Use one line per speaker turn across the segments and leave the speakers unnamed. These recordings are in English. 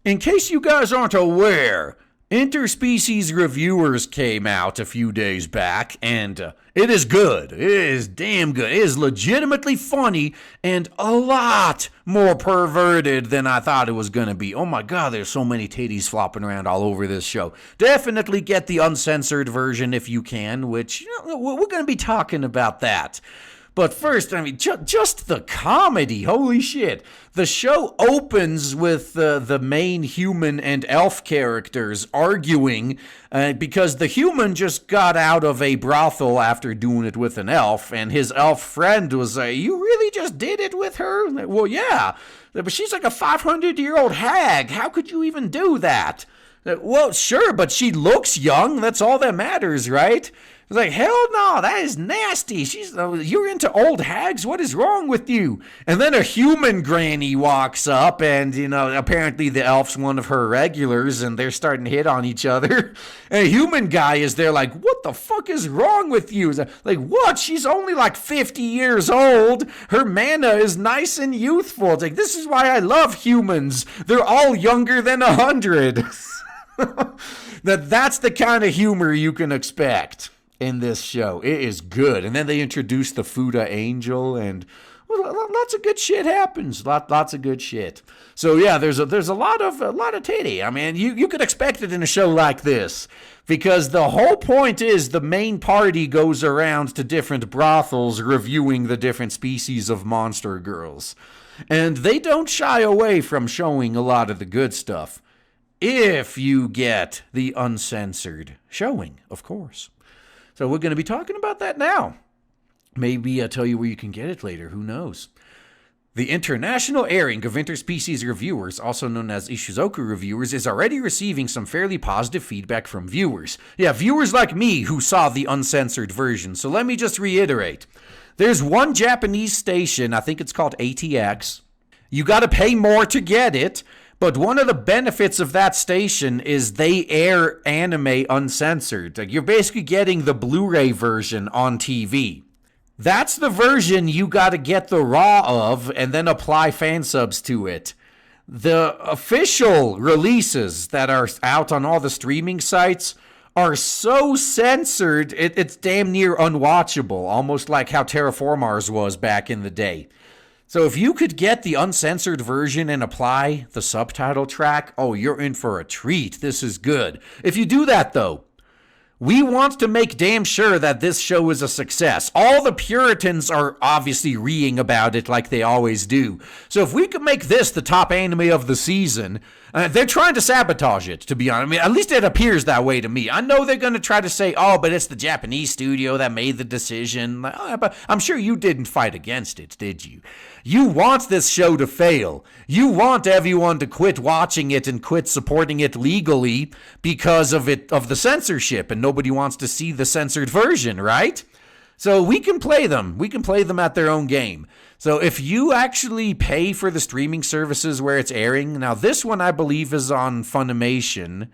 In case you guys aren't aware, Interspecies Reviewers came out a few days back, and it is good. It is damn good. It is legitimately funny and a lot more perverted than I thought it was going to be. Oh my god, there's so many titties flopping around all over this show. Definitely get the uncensored version if you can, which we're going to be talking about that. But first, I mean, just the comedy. Holy shit. The show opens with the main human and elf characters arguing because the human just got out of a brothel after doing it with an elf, and his elf friend was like, you really just did it with her? Like, well, yeah, but she's like a 500-year-old hag. How could you even do that? Well, sure, but she looks young. That's all that matters, right? It's like, hell no, that is nasty. You're into old hags? What is wrong with you? And then a human granny walks up, and, apparently the elf's one of her regulars, and they're starting to hit on each other. And a human guy is there like, what the fuck is wrong with you? Like, what? She's only like 50 years old. Her mana is nice and youthful. It's like, this is why I love humans. They're all younger than 100. That's the kind of humor you can expect in this show. It is good. And then they introduce the Fuda Angel, and lots of good shit happens. Lots of good shit. So yeah, there's a lot of titty. I mean, you could expect it in a show like this, because the whole point is the main party goes around to different brothels reviewing the different species of monster girls. And they don't shy away from showing a lot of the good stuff, if you get the uncensored showing, of course. So we're going to be talking about that now. Maybe I'll tell you where you can get it later. Who knows? The international airing of Interspecies Reviewers, also known as Ishuzoku Reviewers, is already receiving some fairly positive feedback from viewers. Yeah, viewers like me who saw the uncensored version. So let me just reiterate. There's one Japanese station, I think it's called ATX. You got to pay more to get it. But one of the benefits of that station is they air anime uncensored. Like, you're basically getting the Blu-ray version on TV. That's the version you got to get the raw of and then apply fan subs to it. The official releases that are out on all the streaming sites are so censored, it's damn near unwatchable, almost like how Terraformars was back in the day. So if you could get the uncensored version and apply the subtitle track, oh, you're in for a treat. This is good. If you do that, though, we want to make damn sure that this show is a success. All the Puritans are obviously reeing about it like they always do. So if we could make this the top anime of the season, they're trying to sabotage it, to be honest. I mean, at least it appears that way to me. I know they're going to try to say, oh, but it's the Japanese studio that made the decision. But I'm sure you didn't fight against it, did you? You want this show to fail. You want everyone to quit watching it and quit supporting it legally because of the censorship, and nobody wants to see the censored version, right? So we can play them. We can play them at their own game. So if you actually pay for the streaming services where it's airing, now this one I believe is on Funimation.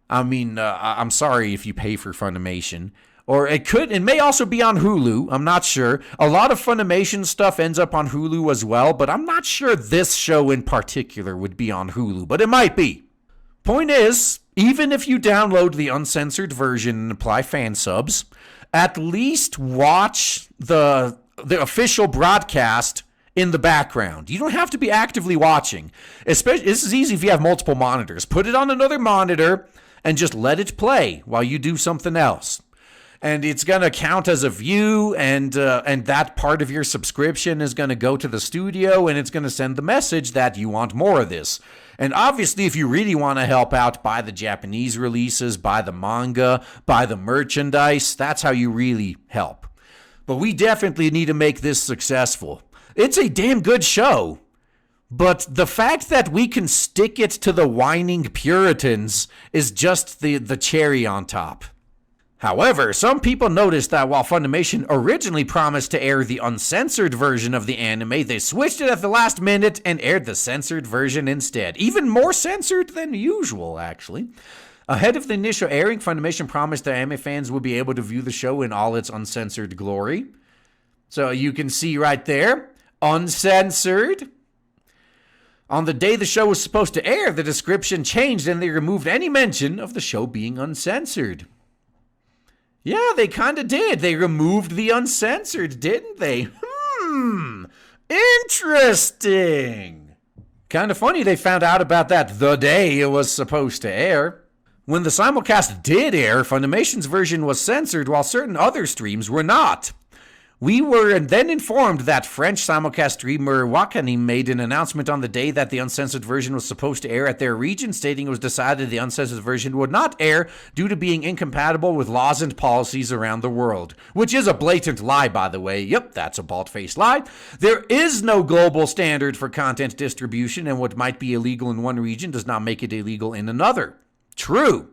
I mean, I'm sorry if you pay for Funimation. Or it may also be on Hulu. I'm not sure. A lot of Funimation stuff ends up on Hulu as well, but I'm not sure this show in particular would be on Hulu, but it might be. Point is, even if you download the uncensored version and apply fan subs, at least watch the official broadcast in the background. You don't have to be actively watching. Especially, this is easy if you have multiple monitors. Put it on another monitor and just let it play while you do something else. And it's going to count as a view, and that part of your subscription is going to go to the studio, and it's going to send the message that you want more of this. And obviously, if you really want to help out, buy the Japanese releases, buy the manga, buy the merchandise. That's how you really help. But we definitely need to make this successful. It's a damn good show. But the fact that we can stick it to the whining Puritans is just the cherry on top. However, some people noticed that while Funimation originally promised to air the uncensored version of the anime, they switched it at the last minute and aired the censored version instead. Even more censored than usual, actually. Ahead of the initial airing, Funimation promised that anime fans would be able to view the show in all its uncensored glory. So you can see right there, uncensored. On the day the show was supposed to air, the description changed and they removed any mention of the show being uncensored. Yeah, they kind of did. They removed the uncensored, didn't they? Interesting. Kind of funny they found out about that the day it was supposed to air. When the simulcast did air, Funimation's version was censored while certain other streams were not. We were then informed that French simulcast streamer Wakanim made an announcement on the day that the uncensored version was supposed to air at their region, stating it was decided the uncensored version would not air due to being incompatible with laws and policies around the world. Which is a blatant lie, by the way. Yep, that's a bald-faced lie. There is no global standard for content distribution, and what might be illegal in one region does not make it illegal in another. True.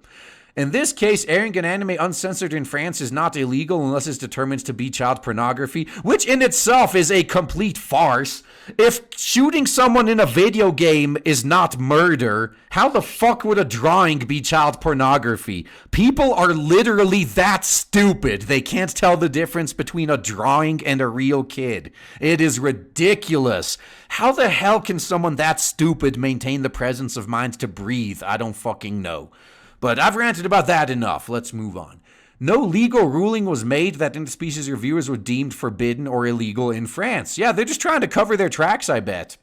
In this case, airing an anime uncensored in France is not illegal unless it's determined to be child pornography, which in itself is a complete farce. If shooting someone in a video game is not murder, how the fuck would a drawing be child pornography? People are literally that stupid. They can't tell the difference between a drawing and a real kid. It is ridiculous. How the hell can someone that stupid maintain the presence of mind to breathe? I don't fucking know. But I've ranted about that enough. Let's move on. No legal ruling was made that Interspecies Reviewers were deemed forbidden or illegal in France. Yeah, they're just trying to cover their tracks, I bet.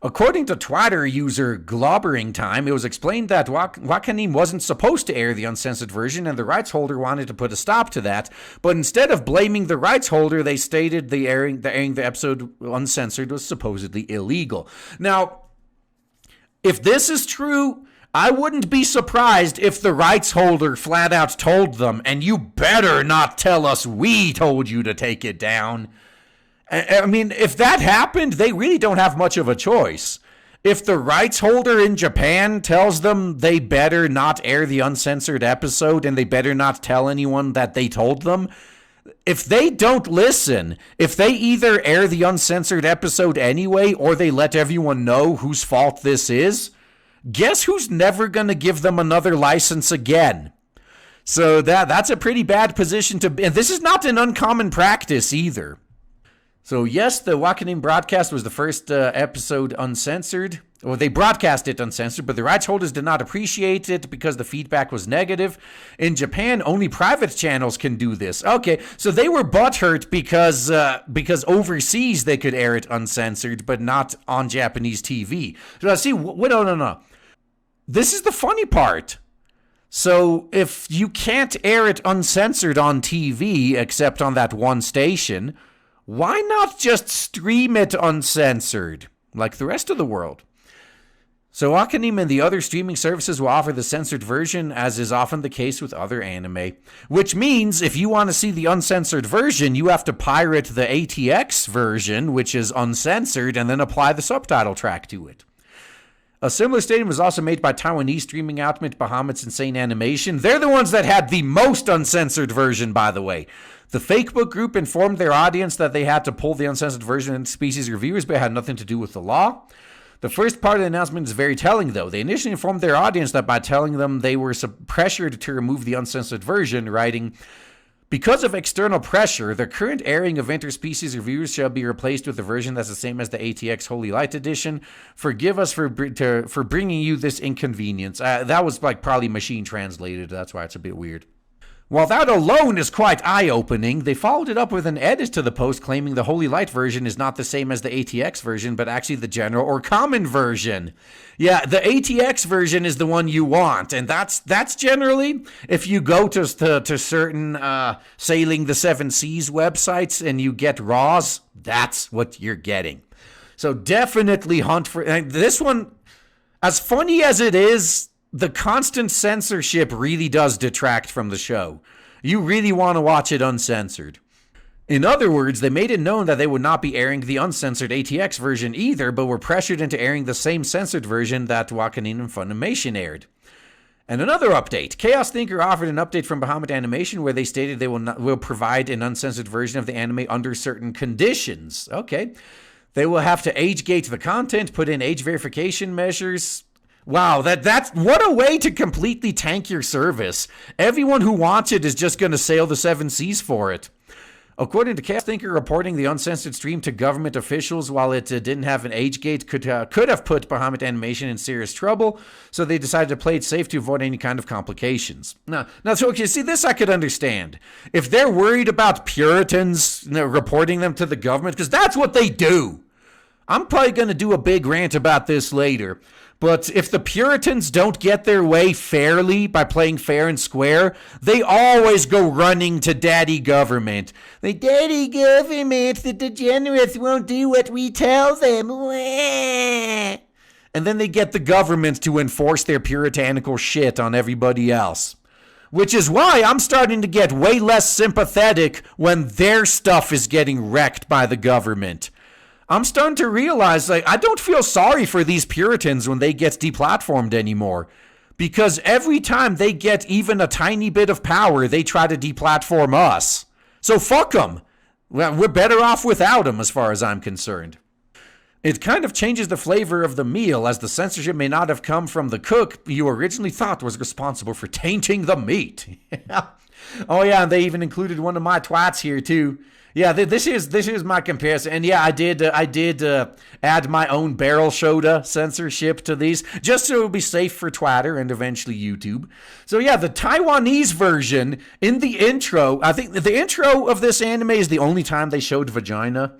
According to Twitter user Globbering Time, it was explained that Wakanim wasn't supposed to air the uncensored version and the rights holder wanted to put a stop to that, but instead of blaming the rights holder, they stated airing the episode uncensored was supposedly illegal. Now, if this is true, I wouldn't be surprised if the rights holder flat out told them, and you better not tell us we told you to take it down. I mean, if that happened, they really don't have much of a choice. If the rights holder in Japan tells them they better not air the uncensored episode and they better not tell anyone that they told them, if they don't listen, if they either air the uncensored episode anyway or they let everyone know whose fault this is, guess who's never going to give them another license again? So that's a pretty bad position to be. And this is not an uncommon practice either. So yes, the Wakanim broadcast was the first episode uncensored. Well, they broadcast it uncensored, but the rights holders did not appreciate it because the feedback was negative. In Japan, only private channels can do this. Okay, so they were butthurt because overseas they could air it uncensored, but not on Japanese TV. So see, no. This is the funny part. So if you can't air it uncensored on TV, except on that one station, why not just stream it uncensored, like the rest of the world? So Wakanim and the other streaming services will offer the censored version, as is often the case with other anime. Which means if you want to see the uncensored version, you have to pirate the ATX version, which is uncensored, and then apply the subtitle track to it. A similar statement was also made by Taiwanese streaming outfit Bahamut's Insane Animation. They're the ones that had the most uncensored version, by the way. The Fakebook group informed their audience that they had to pull the uncensored version in Species Reviewers, but it had nothing to do with the law. The first part of the announcement is very telling, though. They initially informed their audience that by telling them they were pressured to remove the uncensored version, writing, "Because of external pressure, the current airing of Interspecies Reviewers shall be replaced with a version that's the same as the ATX Holy Light Edition. Forgive us for bringing you this inconvenience." That was probably machine translated. That's why it's a bit weird. While that alone is quite eye-opening, they followed it up with an edit to the post claiming the Holy Light version is not the same as the ATX version, but actually the general or common version. Yeah, the ATX version is the one you want, and that's generally, if you go to certain Sailing the Seven Seas websites and you get RAWs, that's what you're getting. So definitely hunt for, and this one, as funny as it is, the constant censorship really does detract from the show. You really want to watch it uncensored. In other words, they made it known that they would not be airing the uncensored ATX version either, but were pressured into airing the same censored version that Wakanim and Funimation aired. And another update. Chaos Thinker offered an update from Bahamut Animation where they stated they will provide an uncensored version of the anime under certain conditions. Okay. They will have to age gate the content, put in age verification measures. Wow, that's what a way to completely tank your service. Everyone who wants it is just going to sail the seven seas for it. According to Chaos Thinker, reporting the uncensored stream to government officials while it didn't have an age gate could have put Bahamut Animation in serious trouble, so they decided to play it safe to avoid any kind of complications. Now, so okay, see, this I could understand. If they're worried about Puritans reporting them to the government, because that's what they do. I'm probably going to do a big rant about this later. But if the Puritans don't get their way fairly by playing fair and square, they always go running to daddy government. The daddy government, the degenerates won't do what we tell them. And then they get the government to enforce their puritanical shit on everybody else. Which is why I'm starting to get way less sympathetic when their stuff is getting wrecked by the government. I'm starting to realize, I don't feel sorry for these Puritans when they get deplatformed anymore. Because every time they get even a tiny bit of power, they try to deplatform us. So fuck them. Well, we're better off without them as far as I'm concerned. It kind of changes the flavor of the meal, as the censorship may not have come from the cook you originally thought was responsible for tainting the meat. Oh yeah, and they even included one of my twats here too. Yeah, this is my comparison, and yeah, I did add my own barrel soda censorship to these, just so it would be safe for Twitter and eventually YouTube. So yeah, the Taiwanese version in the intro, I think the intro of this anime is the only time they showed vagina,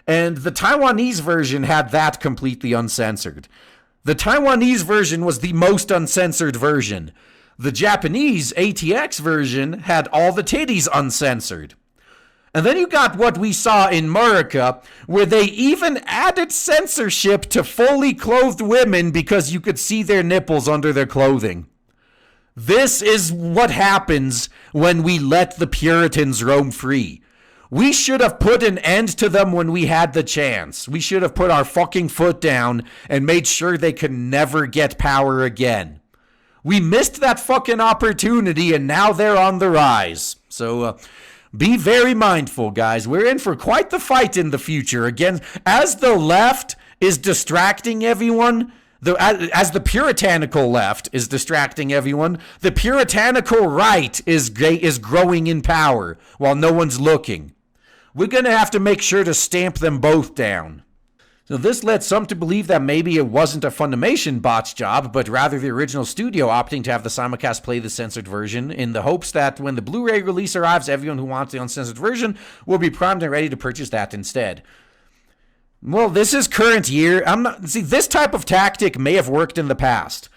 and the Taiwanese version had that completely uncensored. The Taiwanese version was the most uncensored version. The Japanese ATX version had all the titties uncensored. And then you got what we saw in Murica, where they even added censorship to fully clothed women because you could see their nipples under their clothing. This is what happens when we let the Puritans roam free. We should have put an end to them when we had the chance. We should have put our fucking foot down and made sure they could never get power again. We missed that fucking opportunity, and now they're on the rise. So, be very mindful, guys. We're in for quite the fight in the future. Again, as the left is distracting everyone, as the puritanical left is distracting everyone, the puritanical right is growing in power while no one's looking. We're going to have to make sure to stamp them both down. So this led some to believe that maybe it wasn't a Funimation bot's job, but rather the original studio opting to have the simulcast play the censored version in the hopes that when the Blu-ray release arrives, everyone who wants the uncensored version will be primed and ready to purchase that instead. Well, this is current year. This type of tactic may have worked in the past.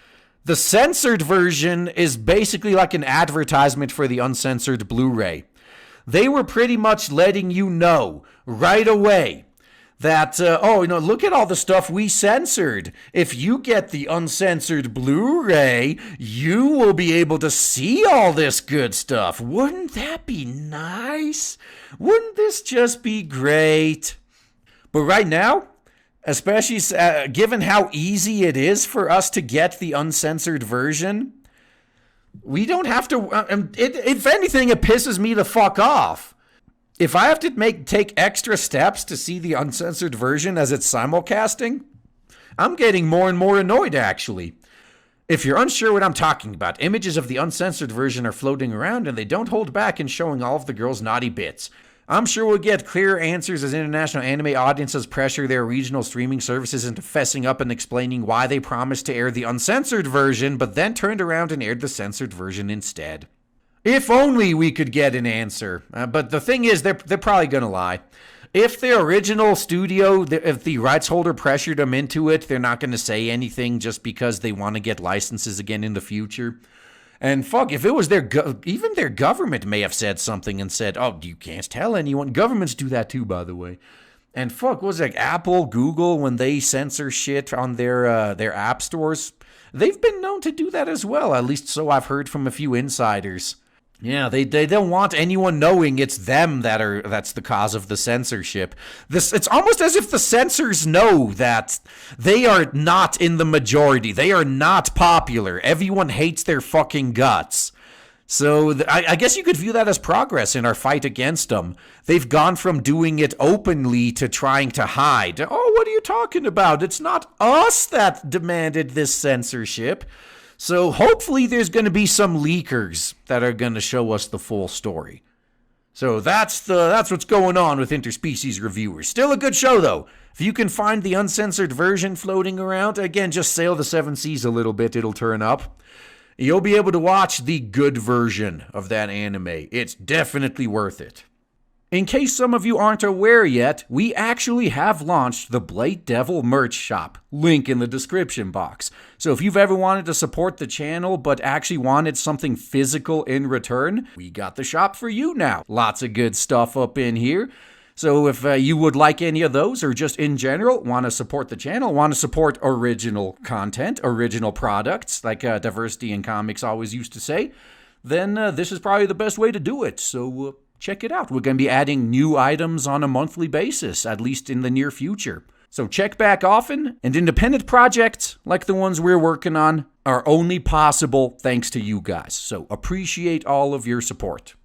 The censored version is basically like an advertisement for the uncensored Blu-ray. They were pretty much letting you know right away that, look at all the stuff we censored. If you get the uncensored Blu-ray, you will be able to see all this good stuff. Wouldn't that be nice? Wouldn't this just be great? But right now, especially given how easy it is for us to get the uncensored version, we don't have to, if anything, it pisses me the fuck off. If I have to take extra steps to see the uncensored version as it's simulcasting, I'm getting more and more annoyed, actually. If you're unsure what I'm talking about, images of the uncensored version are floating around and they don't hold back in showing all of the girls' naughty bits. I'm sure we'll get clearer answers as international anime audiences pressure their regional streaming services into fessing up and explaining why they promised to air the uncensored version, but then turned around and aired the censored version instead. If only we could get an answer. But the thing is, they're probably going to lie. If the original studio, if the rights holder pressured them into it, they're not going to say anything just because they want to get licenses again in the future. And fuck, if it was even their government may have said something and said, oh, you can't tell anyone. Governments do that too, by the way. And fuck, what was it, like Apple, Google, when they censor shit on their app stores? They've been known to do that as well, at least so I've heard from a few insiders. Yeah, they don't want anyone knowing it's them that's the cause of the censorship. It's almost as if the censors know that they are not in the majority. They are not popular. Everyone hates their fucking guts. So I guess you could view that as progress in our fight against them. They've gone from doing it openly to trying to hide. Oh, what are you talking about? It's not us that demanded this censorship. So hopefully there's going to be some leakers that are going to show us the full story. So that's what's going on with Interspecies Reviewers. Still a good show, though. If you can find the uncensored version floating around, again, just sail the seven seas a little bit, it'll turn up. You'll be able to watch the good version of that anime. It's definitely worth it. In case some of you aren't aware yet, we actually have launched the Blade Devil merch shop. Link in the description box. So if you've ever wanted to support the channel but actually wanted something physical in return, we got the shop for you now. Lots of good stuff up in here. So if you would like any of those, or just in general want to support the channel, want to support original content, original products, like Diversity in Comics always used to say, then this is probably the best way to do it. So check it out. We're going to be adding new items on a monthly basis, at least in the near future. So check back often, and independent projects like the ones we're working on are only possible thanks to you guys. So appreciate all of your support.